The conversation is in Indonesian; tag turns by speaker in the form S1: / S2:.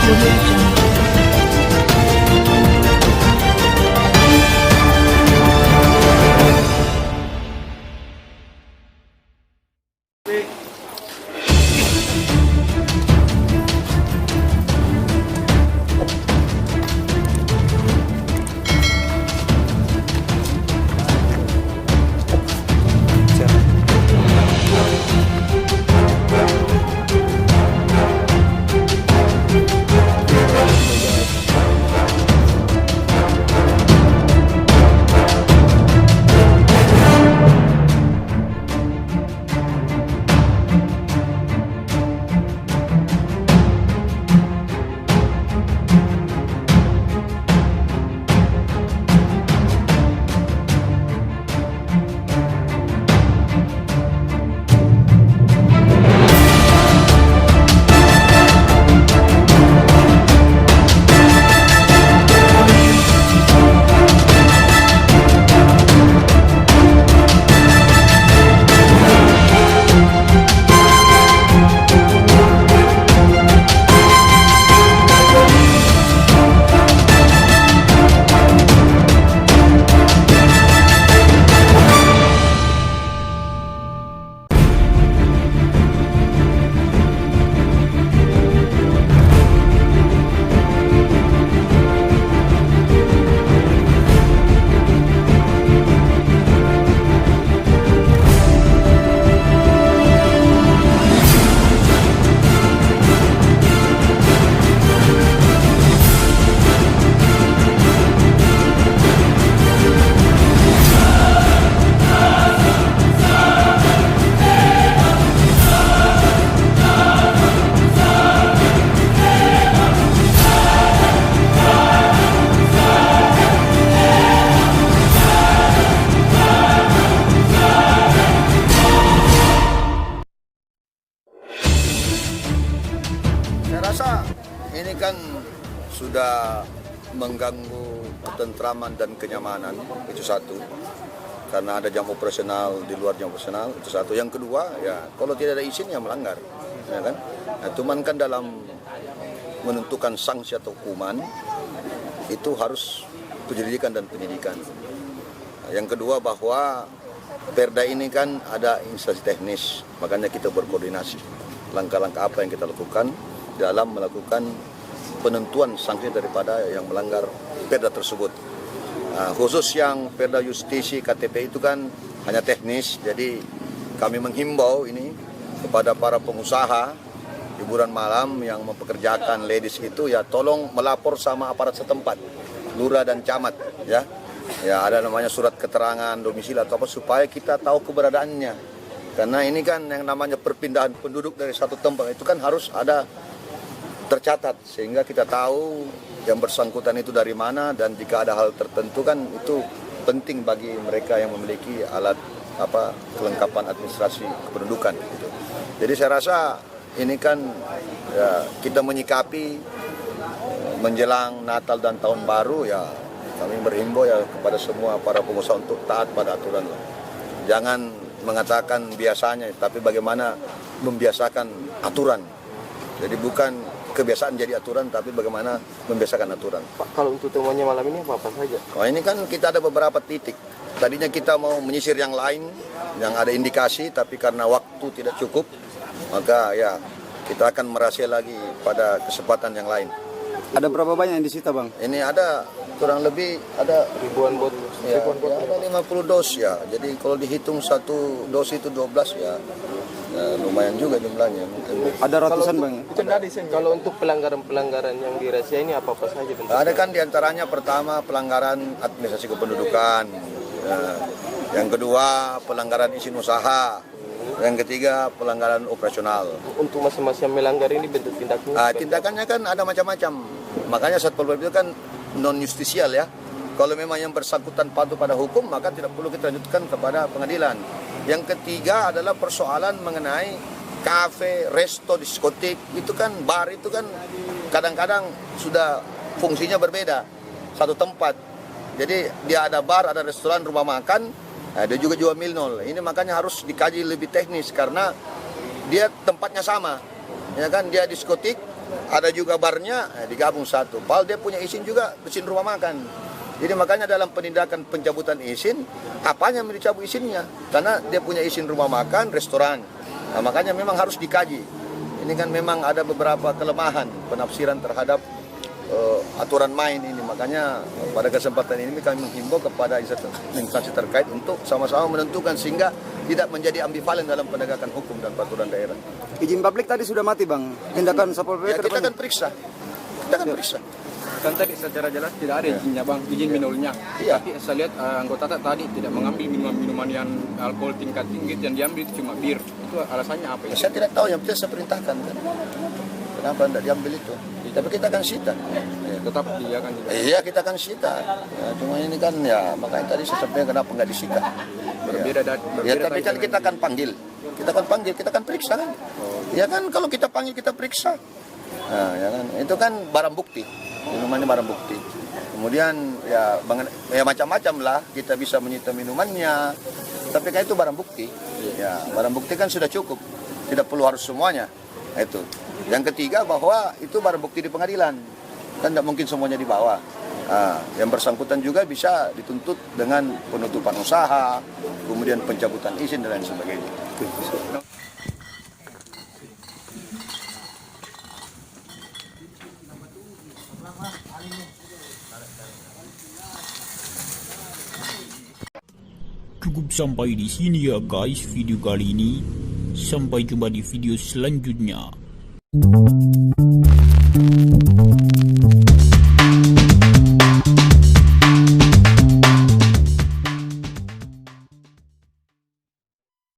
S1: Audio Jungle.
S2: Saya rasa ini kan sudah mengganggu ketentraman dan kenyamanan, itu satu. Karena ada jam operasional di luar jam operasional, itu satu. Yang kedua, ya kalau tidak ada izin ya melanggar, ya kan? Nah, cuman kan dalam menentukan sanksi atau hukuman itu harus penyelidikan dan penyidikan. Nah, yang kedua bahwa Perda ini kan ada instansi teknis, makanya kita berkoordinasi. Langkah-langkah apa yang kita lakukan dalam melakukan penentuan sanksi daripada yang melanggar Perda tersebut. Khusus yang Perda Justisi KTP itu kan hanya teknis, jadi kami menghimbau ini kepada para pengusaha hiburan malam yang mempekerjakan ladies itu ya tolong melapor sama aparat setempat, lurah dan camat ya. Ya ada namanya surat keterangan domisili atau apa supaya kita tahu keberadaannya. Karena ini kan yang namanya perpindahan penduduk dari satu tempat itu kan harus ada tercatat sehingga kita tahu yang bersangkutan itu dari mana, dan jika ada hal tertentu kan itu penting bagi mereka yang memiliki alat kelengkapan administrasi kependudukan gitu. Jadi saya rasa ini kan ya, kita menyikapi menjelang Natal dan Tahun Baru ya kami berhimbau ya kepada semua para pengusaha untuk taat pada aturan. Jangan mengatakan biasanya, tapi bagaimana membiasakan aturan. Jadi bukan kebiasaan jadi aturan, tapi bagaimana membiasakan aturan.
S3: Pak, kalau untuk temuannya malam ini apa saja?
S2: Oh, ini kan kita ada beberapa titik. Tadinya kita mau menyisir yang lain, yang ada indikasi, tapi karena waktu tidak cukup, maka ya kita akan merahasia lagi pada kesempatan yang lain.
S4: Ada berapa banyak yang disita, Bang?
S2: Ini ada kurang lebih ada
S3: Ribuan botol.
S2: ya, ada 50 dos ya. Jadi kalau dihitung satu dos itu 12 ya, lumayan juga jumlahnya. Mungkin.
S4: Ada ratusan, Bang.
S3: Kalau untuk pelanggaran-pelanggaran yang dirahasiakan ini apa saja bentuknya?
S2: Ada kan diantaranya pertama pelanggaran administrasi kependudukan, yang kedua pelanggaran izin usaha, yang ketiga pelanggaran operasional.
S3: Untuk masing-masing melanggar ini bentuk tindakannya?
S2: Tindakannya kan ada macam-macam. Makanya Satpol PP itu kan non justisial ya. Kalau memang yang bersangkutan patuh pada hukum, maka tidak perlu kita lanjutkan kepada pengadilan. Yang ketiga adalah persoalan mengenai kafe, resto, diskotik, itu kan bar itu kan kadang-kadang sudah fungsinya berbeda satu tempat. Jadi dia ada bar, ada restoran, rumah makan, dia juga jual mil nol. Ini makanya harus dikaji lebih teknis karena dia tempatnya sama. ya kan, dia diskotik, ada juga barnya, digabung satu. Padahal dia punya izin juga, izin rumah makan. Jadi makanya dalam penindakan pencabutan izin, apanya yang dicabut izinnya? Karena dia punya izin rumah makan, restoran. Nah, makanya memang harus dikaji. Ini kan memang ada beberapa kelemahan penafsiran terhadap aturan main ini. Makanya pada kesempatan ini kami menghimbau kepada instansi terkait untuk sama-sama menentukan sehingga tidak menjadi ambivalen dalam penegakan hukum dan peraturan daerah.
S4: Izin publik tadi sudah mati bang. Tindakan Satpol PP
S2: Ya, kita akan periksa. Kita akan periksa.
S1: Kan tadi secara jelas tidak ada izinnya bang, izin minumnya.
S2: Iya.
S1: Tapi saya lihat anggota tadi tidak mengambil minuman-minuman yang alkohol tingkat tinggi, yang diambil cuma bir. Itu alasannya apa
S2: Ya,
S1: ya?
S2: saya tidak tahu, yang penting saya perintahkan kan. Kenapa tidak diambil itu? Tapi kita akan sita.
S1: Tetap dia kan tidak.
S2: Iya, kita akan sita. Ya, cuma ini kan ya makanya tadi saya sampaikan kenapa nggak disita.
S1: Berbeda dari
S2: Ya, tapi kan kita akan panggil. Kita akan panggil, kita akan periksa kan. Ya kan, kalau kita panggil kita periksa. Nah, ya kan, itu kan barang bukti. Minumannya barang bukti. Kemudian ya macam-macam lah, kita bisa menyita minumannya. Tapi kan itu barang bukti. Ya, barang bukti kan sudah cukup. Tidak perlu harus semuanya. Nah, itu. Yang ketiga bahwa itu barang bukti di pengadilan. Kan tidak mungkin semuanya dibawa. Nah, yang bersangkutan juga bisa dituntut dengan penutupan usaha, kemudian pencabutan izin dan lain sebagainya.
S5: Cukup sampai di sini ya guys video kali ini. Sampai jumpa di video selanjutnya.